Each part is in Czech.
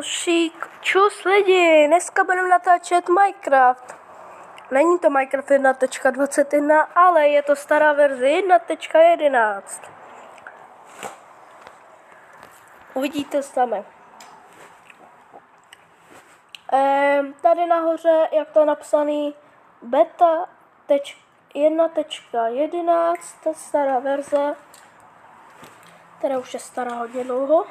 Šík, čus lidi, dneska budeme natáčet Minecraft. Není to Minecraft 1.21, ale je to stará verze 1.11. Uvidíte sami. Tady nahoře, jak to je napsaný, beta 1.11, to je stará verze, která už je stará hodně dlouho.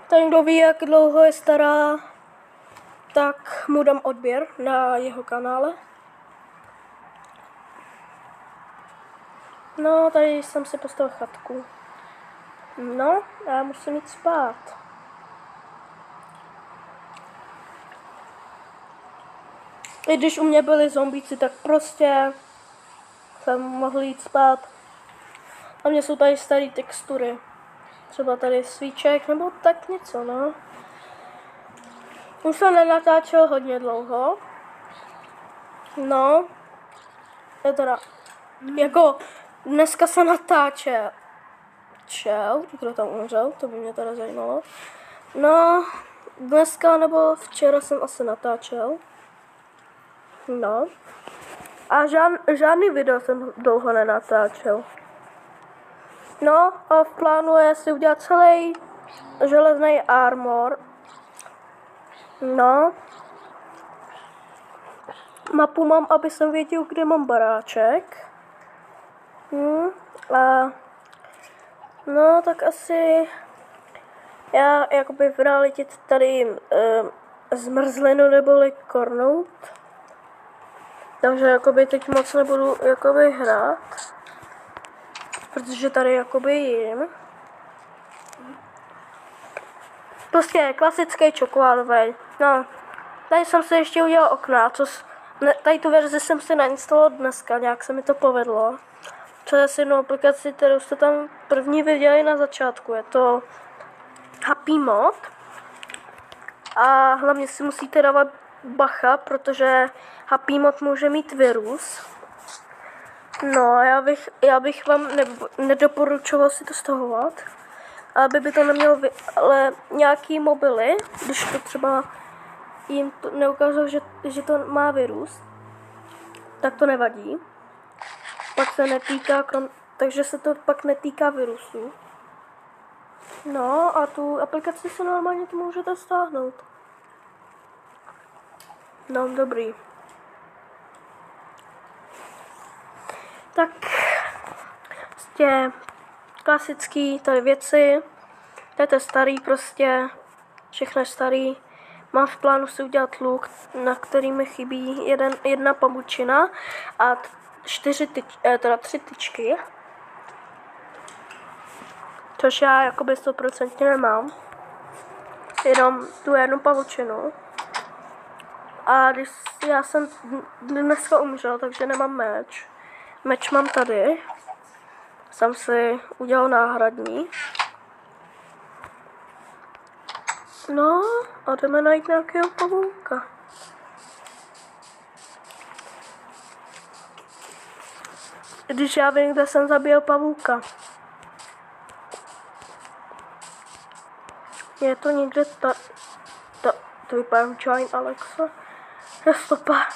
Ten, kdo ví, jak dlouho je stará, tak mu dám odběr na jeho kanále. No, tady jsem si postavil chatku. No, já musím jít spát. I když u mě byli zombíci, tak prostě jsem mohl jít spát. A mě jsou tady staré textury. Třeba tady svíček, nebo tak něco, no. Už jsem nenatáčel hodně dlouho. No. Je teda, jako, dneska se natáčel. Kdo tam umřel, to by mě teda zajímalo. No, dneska nebo včera jsem asi natáčel. No. A žádný video jsem dlouho nenatáčel. No a v plánu je si udělat celý železný armor. No. Mapu mám, aby jsem věděl, kde mám baráček. A no, tak asi já jakoby v realitě tady zmrzlinu neboli kornout. Takže jakoby teď moc nebudu jakoby hrát. Protože tady jakoby jim. Prostě klasický čokoládový. No, tady jsem si ještě udělal okna, tady tu verzi jsem si nainstaloval dneska, nějak se mi to povedlo. Přes jednu aplikaci, kterou jste tam první viděli na začátku, je to Happy Mod. A hlavně si musíte dávat bacha, protože Happy Mod může mít virus. No, já bych vám nedoporučoval si to stahovat, aby by to nemělo ale nějaký mobily, když to třeba jim to neukázalo, že to má virus, tak to nevadí. Pak se netýká, takže se to pak netýká virusu. No a tu aplikaci se normálně to můžete stáhnout. No, dobrý. Tak, prostě klasický tady věci, to je starý prostě, všechno je starý. Mám v plánu si udělat luk, na který mi chybí jedna pavučina a 3 tyčky. Což já jakoby 100% nemám. Jenom tu jednu pavučinu. A když já jsem dneska umřel, takže nemám meč. Meč mám tady. Jsem si udělal náhradní. No a jdeme najít nějakého pavouka. Když já vím, kde jsem zabil pavouka. Je to někde to vypadá Giant Alexa. Je stopa.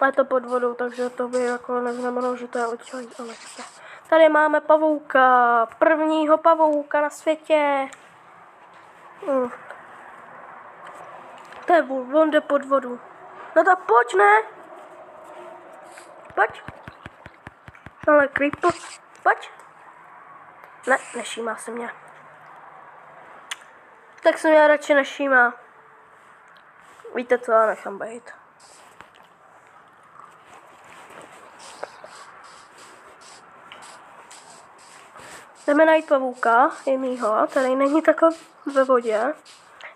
A je to pod vodou, takže to by jako neznamenalo, že to je od Giant Alexa. Tady máme pavouka. Prvního pavouka na světě. To je vůl, on jde pod vodu. No tak pojď, ne? Pojď. Ale creeper. Pojď. Ne, nešímá se mě. Tak se mě radši nešímá. Víte co, já nechám být. Jdeme najít pavouka, jinýho, tady není takový ve vodě.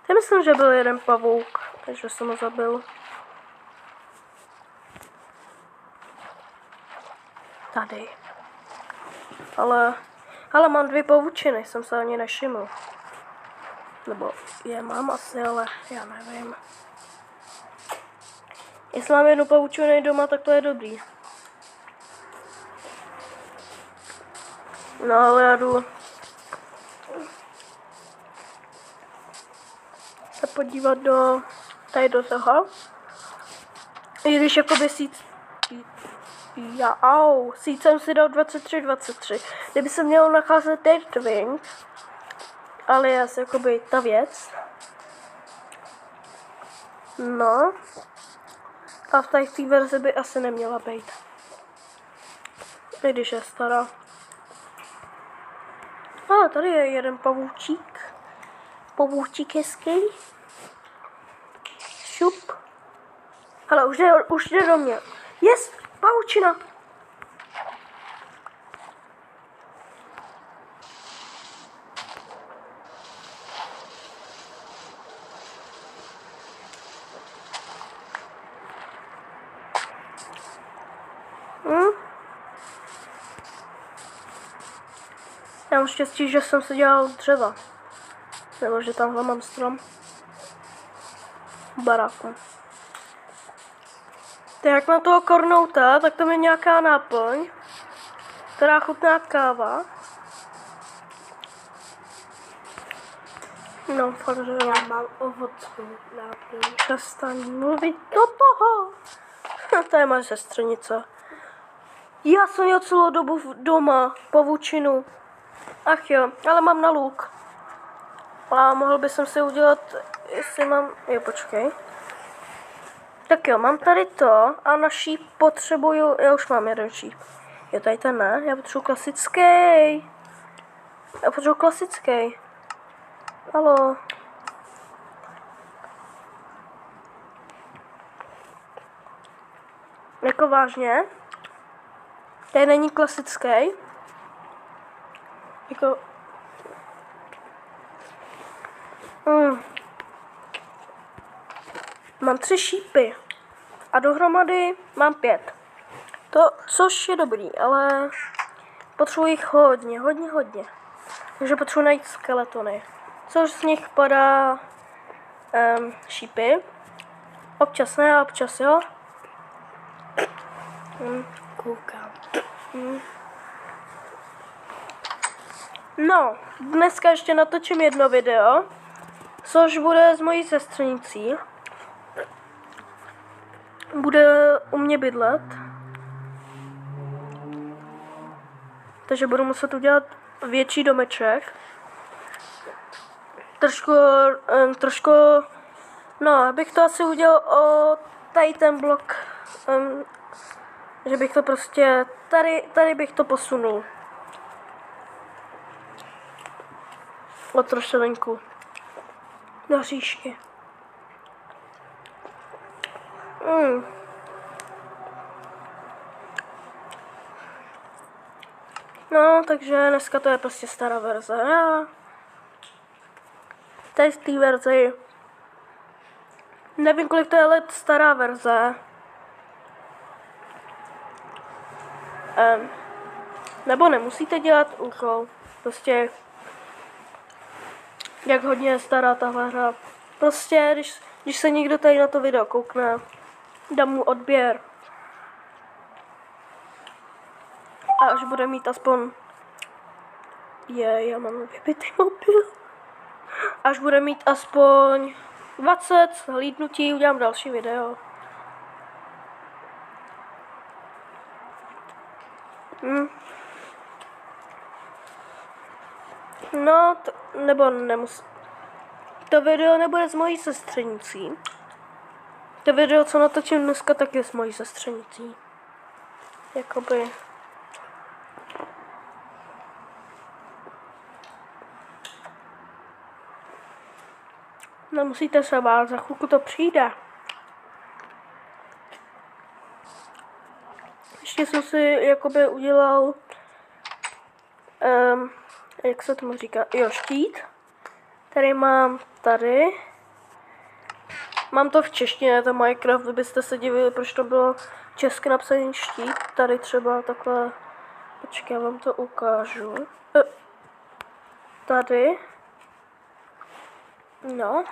Já myslím, že byl jeden pavouk, takže jsem ho zabil. Tady. Ale mám 2 pavučiny, jsem se ani nevšiml. Nebo je mám asi, ale já nevím. Jestli mám jednu pavučinu doma, tak to je dobrý. No ale já jdu se podívat tady do toho. I když jakoby síť jsem si dal 23. Kdyby se mělo nacházet Date Wing, alias jakoby ta věc. No. A v té verzi by asi neměla být. I když je stará. A tady je jeden pavoučík. Pavoučík hezký. Šup. Hele, už jde do mě. Yes, pavučina. Já mám štěstí, že jsem si dělal dřeva. Nebo že tamhle mám strom. Baráku. Tak jak na toho kornouta, tak tam je nějaká náplň, která chutná káva. No, fakt, že já mám ovocnou náplň. Přestaň mluvit do toho. To je moje sestřenice. Já jsem měl celou dobu doma pavučinu. Ach jo, ale mám na luk. A mohl bych si udělat, jestli mám, jo počkej. Tak jo, mám tady to a na šíp potřebuju, já už mám jeden šíp. Jo, tady ten ne, já potřebuji klasický. Já potřebuji klasický. Haló. Jako vážně? Tady není klasický. Jako... Mám 3 šípy a dohromady mám 5. To, což je dobrý, ale potřebuji jich hodně. Takže potřebuji najít skeletony. Což z nich padá šípy. Občas ne, občas jo. Koukám. No, dneska ještě natočím jedno video, což bude s mojí sestřenicí. Bude u mě bydlet. Takže budu muset udělat větší domeček. Trošku, no, abych to asi udělal o tady ten blok, že bych to prostě, tady bych to posunul. O trošilinku. Na říšky. No, takže dneska to je prostě stará verze. Tady z té verzi. Nevím, kolik to je let stará verze. Nebo nemusíte dělat úkol. Prostě jak hodně je stará tahle hra. Prostě, když se někdo tady na to video koukne, dám mu odběr. A až bude mít aspoň... já mám vybitý mobil. Až bude mít aspoň 20 hlídnutí, udělám další video. No, nebo nemusí. To video nebude s mojí sestřenicí. To video, co natočím dneska, tak je s mojí sestřenicí. Jakoby... Nemusíte se bát, za chvilku to přijde. Ještě jsem si jakoby udělal, jak se tomu říká, jo, štít. Tady mám tady. Mám to v češtině, to Minecraft, vy byste se divili, proč to bylo česky napsaný štít. Tady třeba takhle, počkej, já vám to ukážu. Tady. No.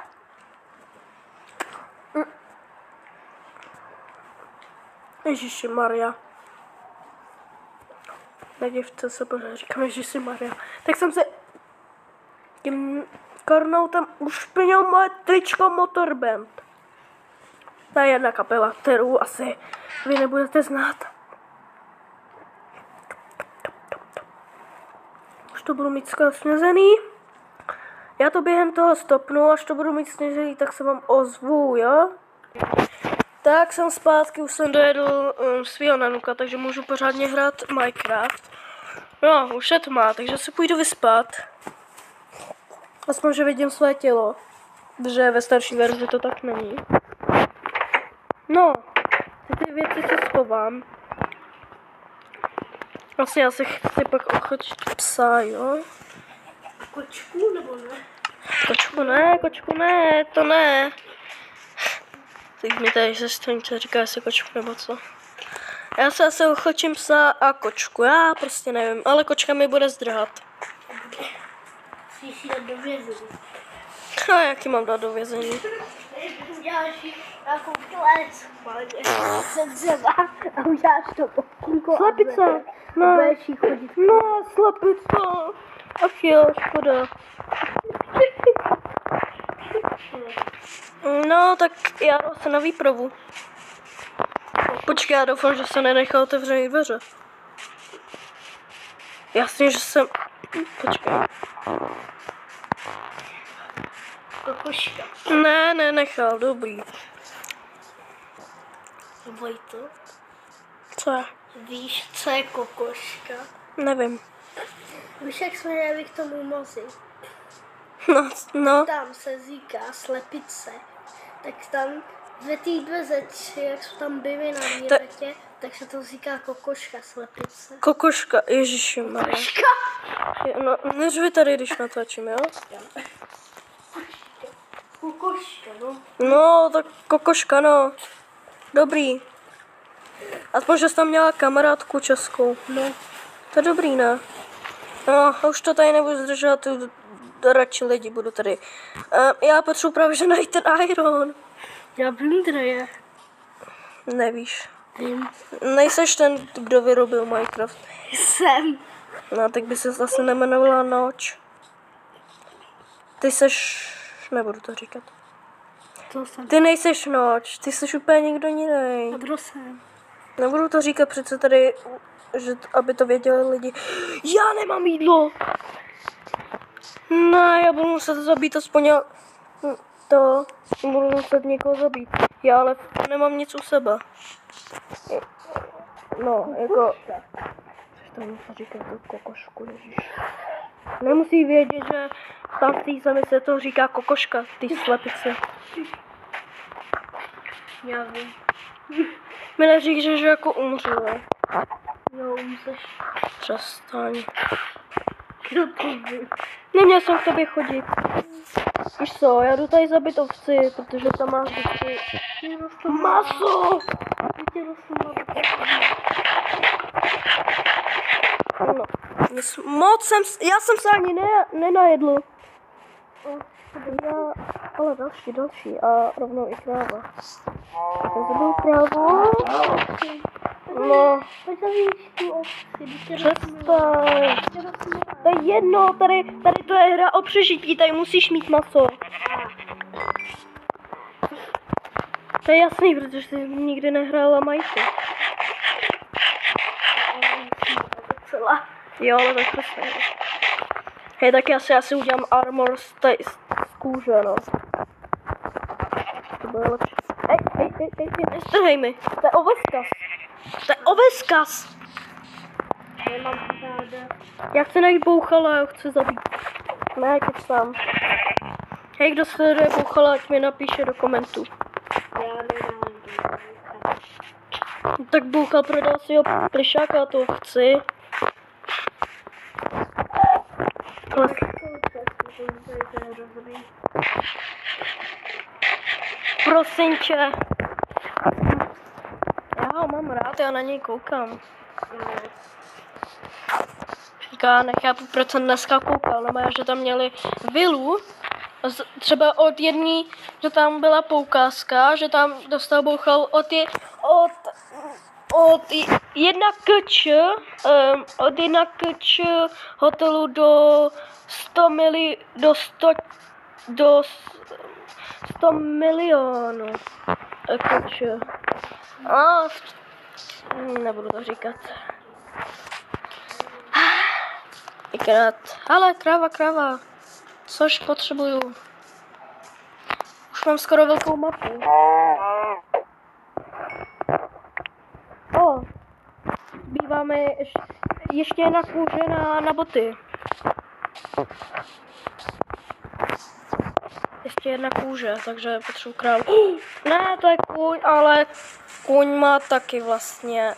Ježiši Maria. Nedivte se, pořád říkám, Ježišmarja. Tak jsem se tím karnoutem ušpinil moje tričko Motorband. To je jedna kapela, kterou asi vy nebudete znát. Už to budu mít skoro snězený. Já to během toho stopnu, až to budu mít sněžený, tak se vám ozvu, jo? Tak jsem zpátky, už jsem dojedl svýho nanuka, takže můžu pořádně hrát Minecraft. No, už je tma, takže se půjdu vyspat. Aspoň, že vidím své tělo, protože ve starší verzi to tak není. No, ty věci si schovám. Vlastně já si chci pak ochočit psa, jo? Kočku nebo ne? Kočku ne, to ne. Teď mi tady sestřenice říká, jestli kočku nebo co. Já se asi ochočím psa a kočku, já prostě nevím, ale kočka mi bude zdrhat. Musíš jít do vězení. A jaký mám dát do vězení? Uděláš jí nějakou klec, se dřeva a uděláš to okýnko. Slepice, no, Budeš jí chodit. no, slepice. Ach jo, škoda. No, tak já jdu se na výpravu. Počkej, já doufám, že se nenechal otevřený dveře. Jasně, že jsem... Počkej. Kokoška. Ne, nenechal, dobrý. Vojto, Co je? víš, co je kokoška? Nevím. Víš, jak jsme jeli k tomu mozi? No. Tam se říká slepice. Tak tam ve té dveze, jak jsou tam byly na výletě, tak se to říká kokoška, slepice. Kokoška, ježišmarja. Kokoška! No, neřvi tady, když natáčím, jo? Kokoška, no. No, tak kokoška, no. Dobrý. Aspoň, že jsi tam měla kamarádku českou. No. To je dobrý, ne? No, už to tady nebudu zdržovat, radši lidi budu tady. Já potřebuji právě, že najít ten iron. Já vím, kde je. Nevíš. Vím. Nejseš ten, kdo vyrobil Minecraft. Jsem. No, tak by se zase nemenovala Noč. Ty seš... Nebudu to říkat. To jsem. Ty nejseš Noč, ty seš úplně někdo jiný. A kdo jsem? Nebudu to říkat přece tady, že, aby to věděli lidi. Já nemám jídlo! Ne, já budu muset zabít aspoň to. Budu muset někoho zabít. Já ale nemám nic u sebe. No, jako... Což to musím říkat tu kokošku, ježiš. Nemusí vědět, že tam v té zemi se to říká kokoška, ty slepice. Já vím. Mi neříkš, že jako umřu, ne? Jo, musíš. Přestaň. Kdo to ví? Neměl jsem k tobě chodit. Víš co, já jdu tady zabít ovci, protože tam máš vždycky maso! No, já jsem se ani nenajedl. Ale další a rovnou i kráva. Já zabil krávu. No, Pojď zavíš tu ovci. přestaň. To je jedno, tady to je hra o přežití, tady musíš mít maso. To je jasný, protože jsi nikdy nehrála Minecraft. Jo, ale tak přesně. Hej, tak já si asi udělám armor z kůže, no. To bude lepší. Hej, nestrhej mi. To je oveskaz. To je oveskaz. Nemám ráda. Já chci najít bouchala, já chci zabít. Ne, teď sám. Hej, kdo sleduje bouchala, ať mi napíše do komentů. Já nemám. Tak bouchal prodal svýho plišáka, a to chci. Ale... Prosím tě. Já ho mám rád, já na něj koukám. Říká, nechápu, proč jsem dneska koukal, no že tam měli vilu, třeba od jedné, že tam byla poukázka, že tam dostal bouchal od jedna kč, od jedna kč hotelu do 100 milionů kč. A nebudu to říkat. Ikrát. Ale kráva. Což potřebuju. Už mám skoro velkou mapu. Býváme ještě jedna kůže na boty. Ještě jedna kůže, takže potřebuji krávu. Ne, to je kůň, ale kůň má taky vlastně,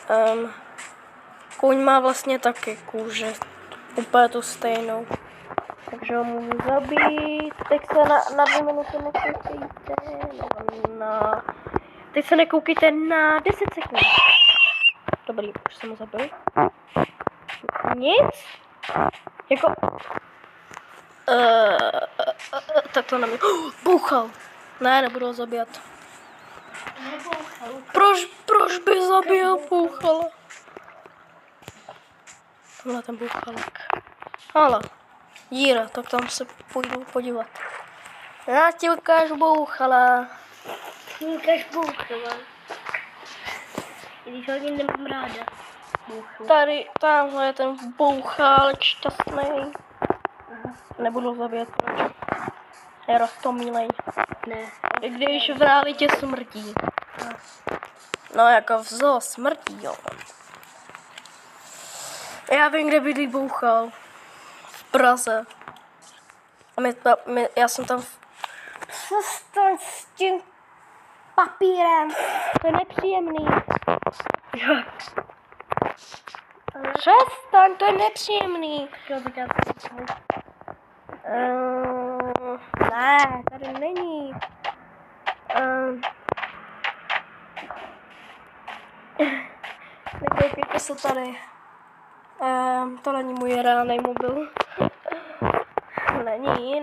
kůň má vlastně taky kůže. Úplně tu stejnou. Takže ho můžu zabít. Teď se na 2 minuty nekoukejte. Teď se nekoukejte na 10 sekund. Dobrý, už jsem ho zabil. Nic? Jako... tak to na mě... bouchal. Ne, nebudu ho zabíjat. Proč by zabil bouchala? Tohle ten bouchalek. Ale, díra, tak tam se půjdu podívat. Já ti ukážu bouchala. Ukáž bouchala. Když hodně nemám ráda. Tady, tamhle je ten bouchal šťastný. Nebudu zabíjet, proč? Je roztomilej. Ne. I když v realitě smrtí. No jako v zoo smrtí, jo. Já vím, kde bydlí bouchal. V Praze. A já jsem tam... Přestaň s tím papírem. To je nepříjemný. Přestaň, to je nepříjemný. Ne, tady není. Nekoukejte se tady. To není můj reálný mobil.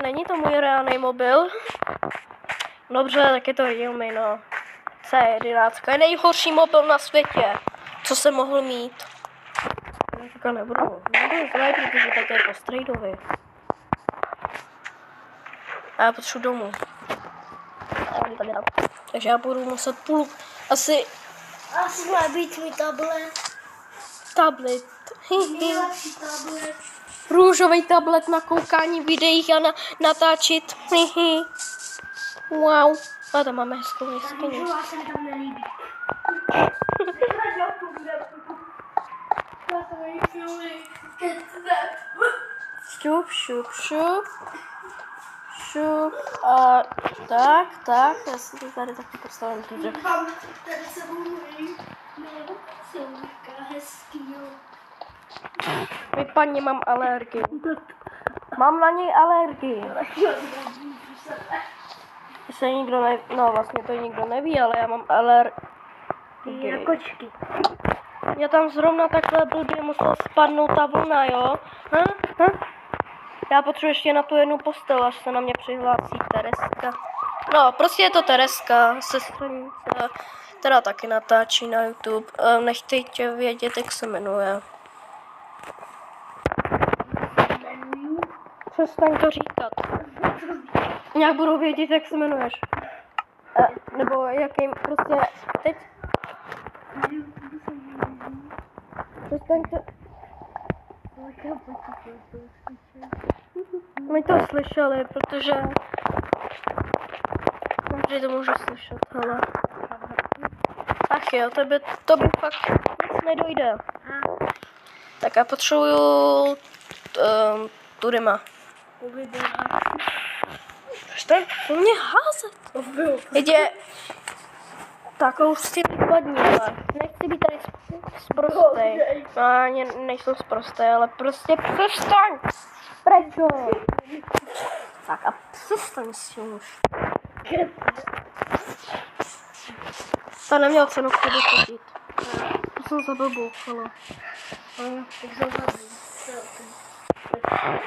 Není to můj reálný mobil. Dobře, tak je to Realme, no. C11 je nejhorší mobil na světě, co jsem mohl mít. Já nebudu zlej, protože tak je po strejdovi. A já potřebuji domů. Takže já budu muset asi má být můj tablet. Nejlepší tablet. Růžový tablet na koukání videí a natáčet. Wow. A tam máme hezkou jeskyni. Se mi tam nelíbí. Šup. A tak. Já si to tady taky postavím. Mám tady sebou můj silníka hezkýho. Vypadně, mám alergii. Mám na něj alergii. Se nikdo no vlastně to nikdo neví, ale já mám alergii. Na kočky. Já tam zrovna takhle blbě musela spadnout ta vlna, jo? Já potřebuji ještě na tu jednu postel, až se na mě přihlásí Tereska. No, prostě je to Tereska, sestřenice, která taky natáčí na YouTube. Nechtějte vědět, jak se jmenuje. Přestaň to říkat. Nějak budu vědět, jak se jmenuješ. Nebo jakým prostě teď. Přestaň to. My to slyšeli, protože vždy to můžu slyšet, hele. Ach jo, to by fakt nic nedojde. Tak já potřebuju Turima. Přestaň po mě házet. Jde. Tak už s tím vypadni, ale nechci být tady sprostej. No, ani nejsou sprostej, ale prostě přestaň. Prečo? Tak a přestaň si už. To neměl cenu k tebe chodit. To jsem zabil bouchala.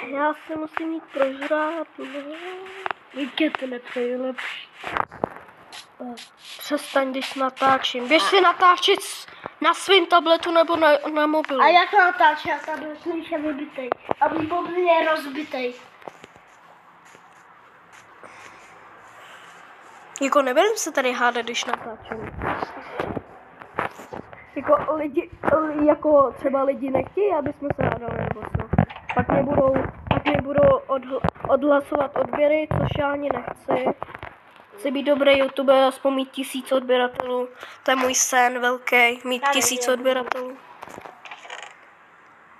Já si musím jít prožrát. Víte, to nepřeji lepší. Přestaň, když natáčím. Běž si natáčet na svém tabletu nebo na mobilu. A jak natáčí, a tablet je vybitej. A mobil je rozbitej. Jako nebudem se tady hádat, když natáčím. Jako lidi, jako třeba lidi nechtějí, aby jsme se hádali nebo co. Pak mě budou odhlasovat odběry, což já ani nechci. Chci být dobrý youtuber, aspoň mít 1000 odběratelů. To je můj sen velký, mít 1000 odběratelů.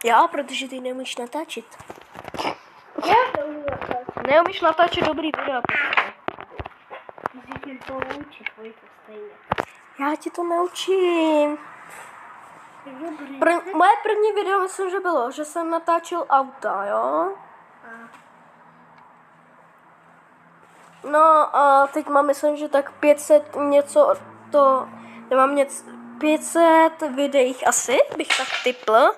Jo, protože ty neumíš natáčet. Já to umím natáčet. Neumíš natáčet dobrý videa. Musíš to naučit, to stejně. Já ti to naučím. Dobrý. Moje první video myslím, že bylo, že jsem natáčel auta, jo? No a teď mám, myslím, že tak 500 něco, to, já mám 500 videích asi, bych tak tipl.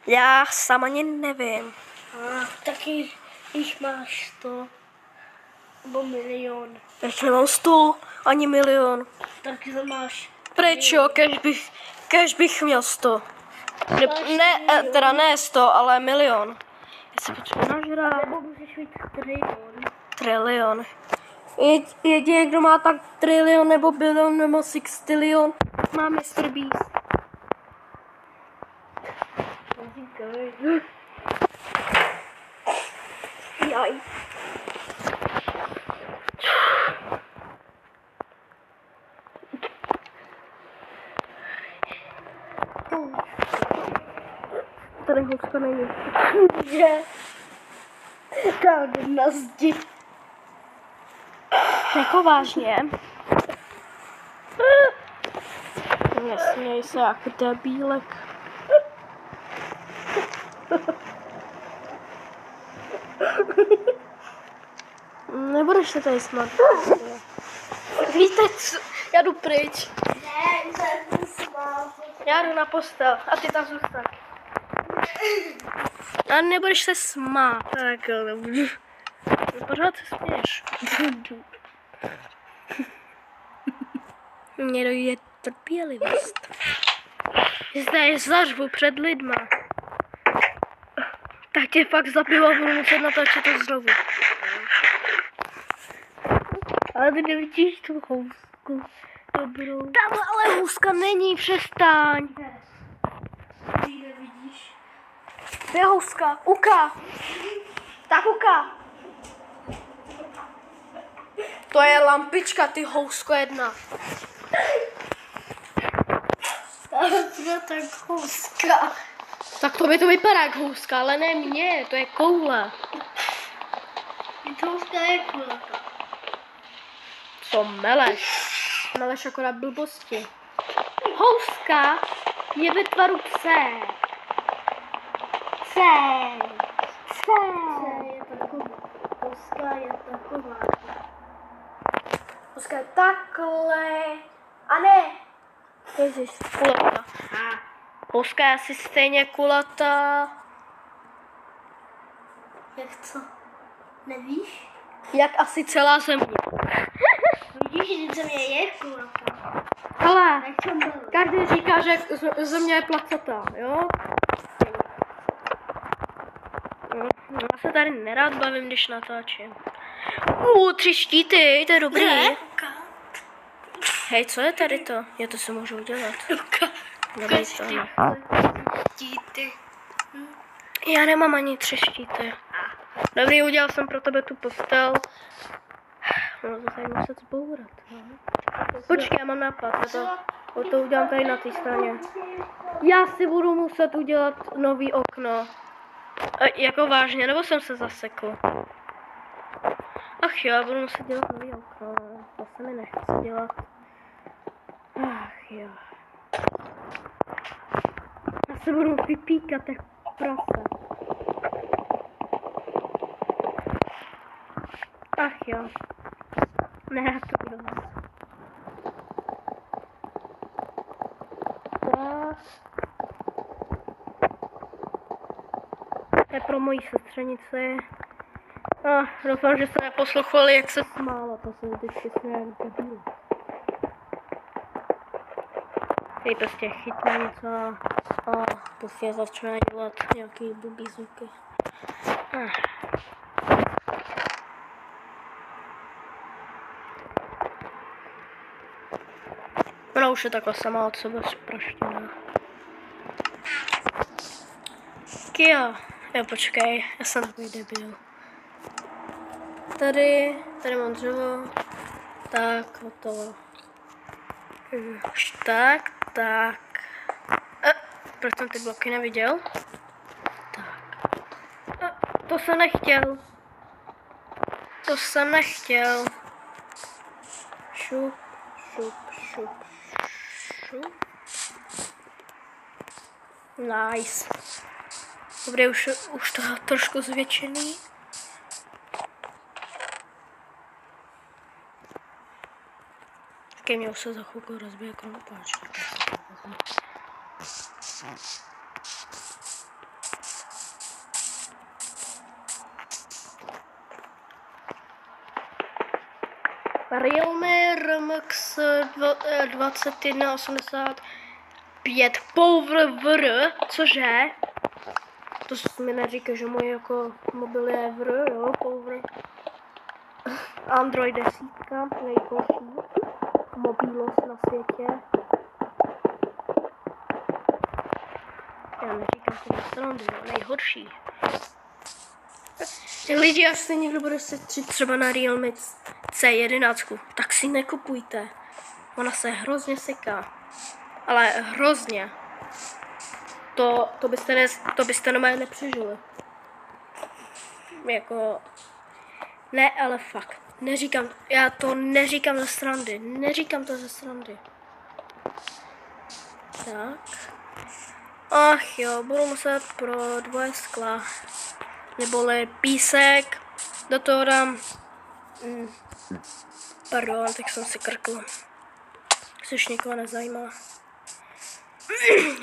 Já sám ani nevím. Taky jich máš 100 nebo milion. Já nemám 100, ani milion. Taky to máš. Pryč jo, kež bych měl 100. Teda ne 100, ale milion. Já se potřebuji nažrát. Nebo můžeš mít trilion. Trilion. Jedině, kdo má tak trilion nebo bilion nebo sextilion, má Mr. Beast. Jaj. Tady houska není. Je. Tam na zdi. Jako vážně. Nesměj se jako debílek. Nebudeš se tady smát. Víte co? Já jdu pryč. Ne, jsem smál. Já jdu na postel a ty tam zůstaň. A nebudeš se smát. Tak jo, nebudu. Pořád se směješ. Mně dojde trpělivost. Zde zařvu před lidma. Tak tě fakt zabiju a budu muset natáčet to znovu. Ale ty nevidíš tu housku. Dobrou. Tam ale houska není, přestaň. Ty nevidíš. To je houska. Uka. Tak uka. To je lampička, ty housko jedna. To tak houska. Tak to by to vypadá jak houska, ale ne mě, to je koule. To houska je kulaka. Co meleš? Meleš akorát blbosti. Houska je ve tvaru pse. Pse. Pse. Je taková. Houska je taková. Houska je takhle. A ne. Ježiš, kulatá. Houska je asi stejně kulatá. Jak co? Nevíš? Jak asi celá země. Vidíš, že země je kulaka. Ale Tak čo bylo? každý říká, že země je placatá, jo? Já se tady nerád bavím, když natáčím. 3 štíty, to je dobrý. Ne? Hej, co je tady to? Já to si můžu udělat. Dobrý to. Díty. Já nemám ani 3 štíty. Dobrý, udělal jsem pro tebe tu postel. No to tady muset zbourat, no. Počkej, já mám nápad, to udělám tady na té straně. Já si budu muset udělat nový okno. Jako vážně, nebo jsem se zasekl? Ach jo, já budu muset dělat nový okno, to se mi nechce dělat. Ach jo. Já se budu vypíkat jak prase. Ach jo. Nerad to budu. To je pro moji sestřenici. Doufám, že jste neposlouchali, jak se smála, to se vždycky směje debil. Hej, prostě chytne něco a prostě začne dělat nějaký blbý zvuky. Ona už je takhle sama od sebe zproštěná. Kia. Jo, počkej, já jsem takový debil. Tady mám dřevo. Tak, hotovo. Už tak. Proč jsem ty bloky neviděl? Tak. To jsem nechtěl. Šup. Nice. Dobrý, už to trošku zvětšený. Mě už se za chvilku rozbije krompáč. Realme RMX 2185 Power, cože? To mi neříká, že můj jako mobil je jo, Power. Android 10, nejhorší mobilos na světě. Já neříkám to na stranu, nejhorší. Lidi, až se někdo bude setřit třeba na Realme C11, tak si nekupujte. Ona se hrozně seká. Ale hrozně. To byste normálně nepřežili. Jako... Ne, ale fakt. Já to neříkám ze srandy. Neříkám to ze srandy. Tak. Ach jo, budu muset pro dvoje skla. Neboli písek. Do toho dám... Pardon, tak jsem si krkl. Což nikoho nezajímá.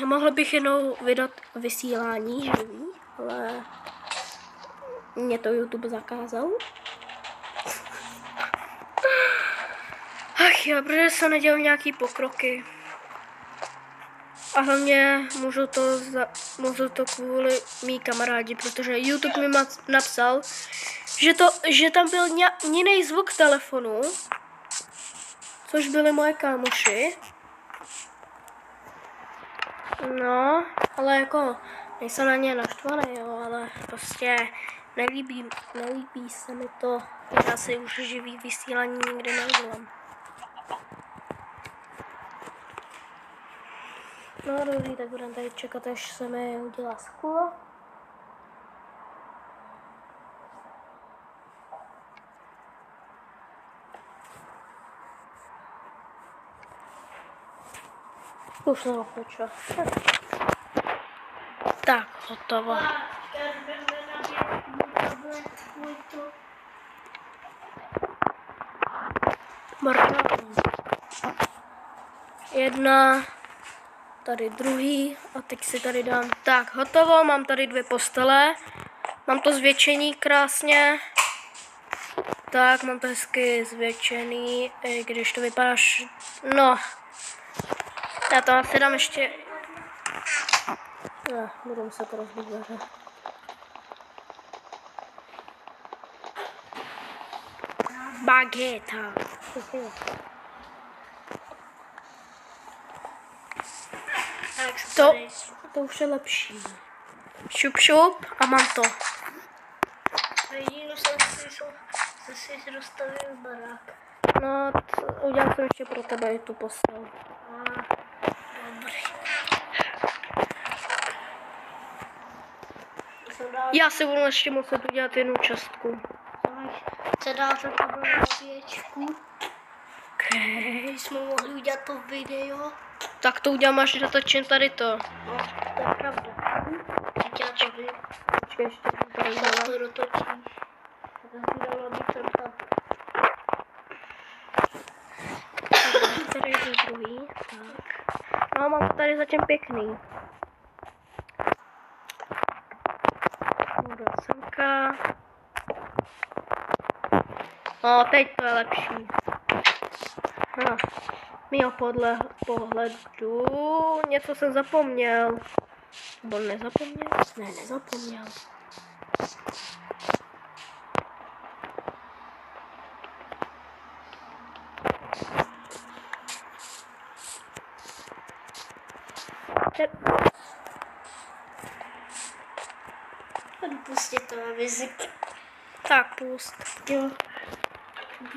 Mohl bych jednou vydat vysílání živý, ale... Mě to YouTube zakázal. Ach jo, protože jsem nedělal nějaký pokroky. A hlavně můžu to kvůli mý kamarádi, protože YouTube mi napsal, že tam byl jiný zvuk telefonu, což byli moje kámoši. No, ale jako nejsem na ně naštvaný, jo, ale prostě nelíbí se mi to, já si už živý vysílání nikdy neudělám. No dobrý, tak budeme tady čekat, až se mi udělá sklo. Už jsem odpočal. Tak, hotovo. Jedna, tady druhý a teď si tady dám. Tak, hotovo, mám tady 2 postele. Mám to zvětšení krásně. Tak, mám to hezky zvětšený, i když to vypadá, no. Já to asi dám ještě... budu muset rozbít dveře. Bageta. To už je lepší. Šup a mám to. Jedinou jsem si dostavil barák. No, udělal jsem ještě pro tebe i tu postel. Dobrý. Já si budu ještě muset udělat jednu částku. Co dál to bylo na věčku? Okay. Jsme mohli udělat to video. Tak to udělám, až dotočím tady to. No, to je pravda. Teď já to vím. Počkej, ještě tady Jak to dotočíš. Tak jsem si dala být ten tam. Tady je druhý. Tak. No, mám to tady zatím pěkný. Semka. No, teď to je lepší. No, mýho pohledu něco jsem zapomněl. Nebo nezapomněl? Ne, nezapomněl. Pustit to na vizi. Tak, pust. Jo.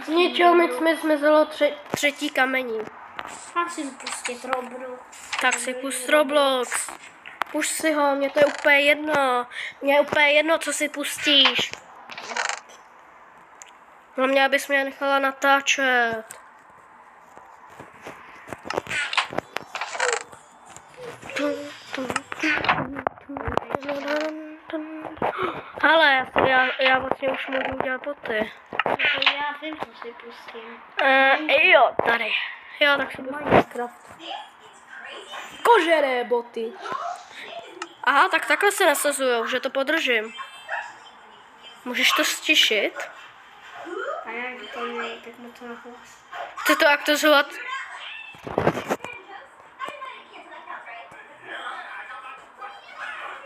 Z ničeho nic mi zmizelo třetí kamení. Já si pustit Roblox. Tak si pust Roblox. Puš si ho, mě to je úplně jedno. Mně je úplně jedno, co si pustíš. No mě, abys mě nechala natáčet. Ale já vlastně už můžu udělat boty. Já vím, co si pustím. Jo, tady. Jo, tak si pustím Minecraft. Kožené boty. Aha, tak takhle se nasazujou, že to podržím. Můžeš to stišit? A jak to nejde, tak na to nahlas. Chci to aktualizovat.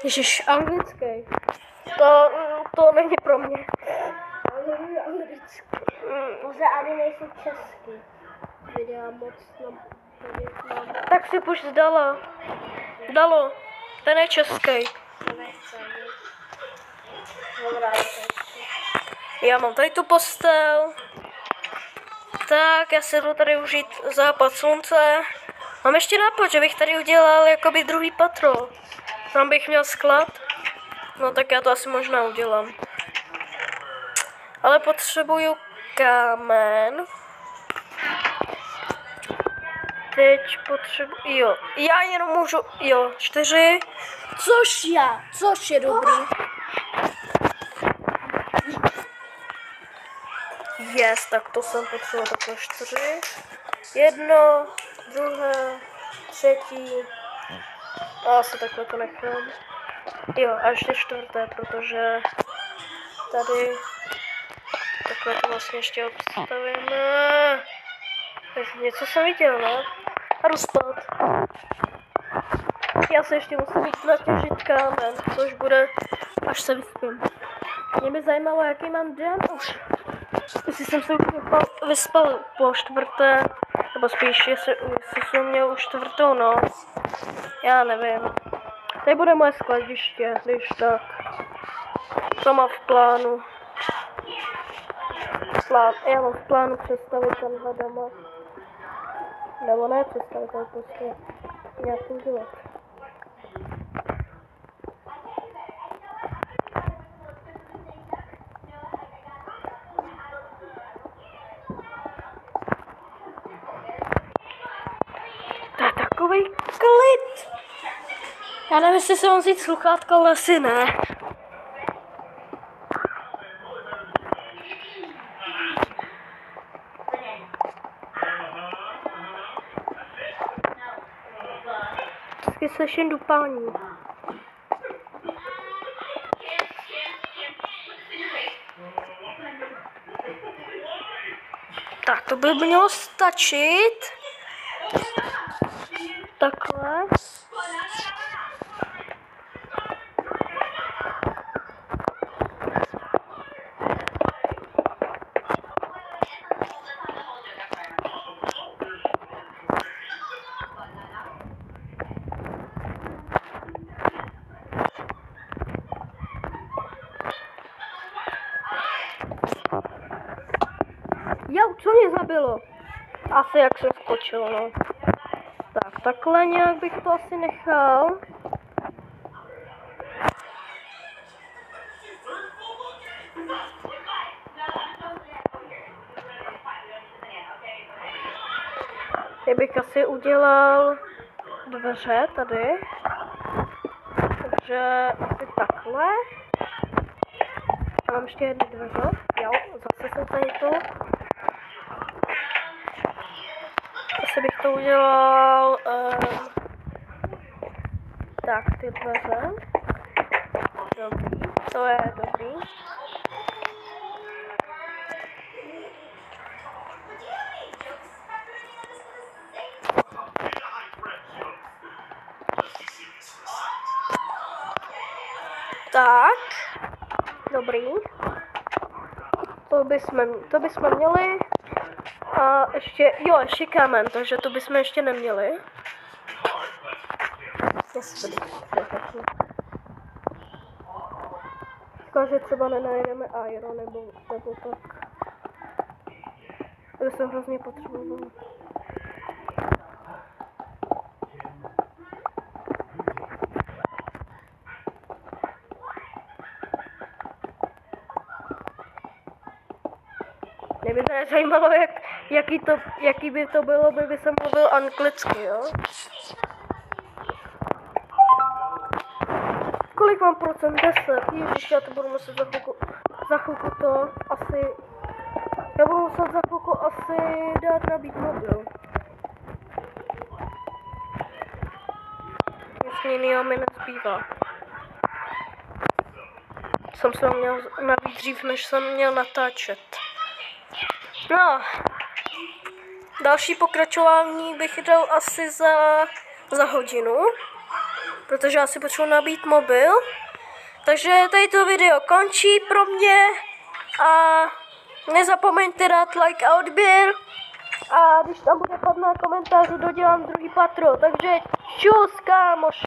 Ježiš, anglický. To není pro mě. Pouze ani nejsou česky. Videa moc nám. Tak si puš zdala. Dalo. Ten je český. Nechce. Dobrá, Já mám tady tu postel. Tak, já si jdu tady užít západ slunce. Mám ještě nápad, že bych tady udělal jakoby druhý patro. Tam bych měl sklad. No tak já to asi možná udělám. Ale potřebuju kámen. Teď potřebuji, jo. Já jenom můžu, jo, 4. Což je dobrý. Yes, tak to jsem potřeboval takhle 4. 1, 2, 3. A asi takhle to nechám. Jo, a ještě 4, protože tady takhle to vlastně ještě obstavíme. Takže něco jsem viděl, ne? A jdu spát. Já se ještě musím jít natěžit kámen, což bude, až se vyspím. Mě by zajímalo, jaký mám den už. Jestli jsem se už vyspal po 4. Nebo spíš, jestli jsem měl už 4. noc. Já nevím. Tady bude moje skladiště, když tak. Co mám v plánu? Já mám v plánu představit tenhle doma. Nebo ne představit, ale prostě nějak udělat. To je takový klid. Já nevím, jestli se mám vzít sluchátka, ale asi ne. Vždycky slyším dupání. Tak, to by mělo stačit. Takhle. Jo, co mě zabilo? Asi jak jsem skočil, no. Tak, takhle nějak bych to asi nechal. Já bych asi udělal dveře tady. Takže asi takhle. A mám ještě jedny dveře. Jo, zase jsem tady tu. Asi bych to udělal tak, ty dveře. Dobrý, to je dobrý. Tak. Dobrý. To bychom měli. A ještě kámen, takže to bychom ještě neměli. Takže třeba nenajdeme iron nebo tak. To jsem hrozně potřeboval. Mě by to nezajímalo, jaký by to bylo, by jsem mluvil anglicky, jo? Kolik mám procent? 10. Ježiš, já to budu muset za chvilku to asi... Já budu muset za chvilku asi dát nabít mobil. Nic jiného mi nezbývá. Jsem se ho měl nabít dřív, než jsem měl natáčet. No, další pokračování bych dal asi za hodinu, protože já si potřebuji nabít mobil. Takže tady to video končí pro mě a nezapomeňte dát like a odběr. A když tam bude padnout komentář, dodělám druhý patro. Takže čus, kámoš.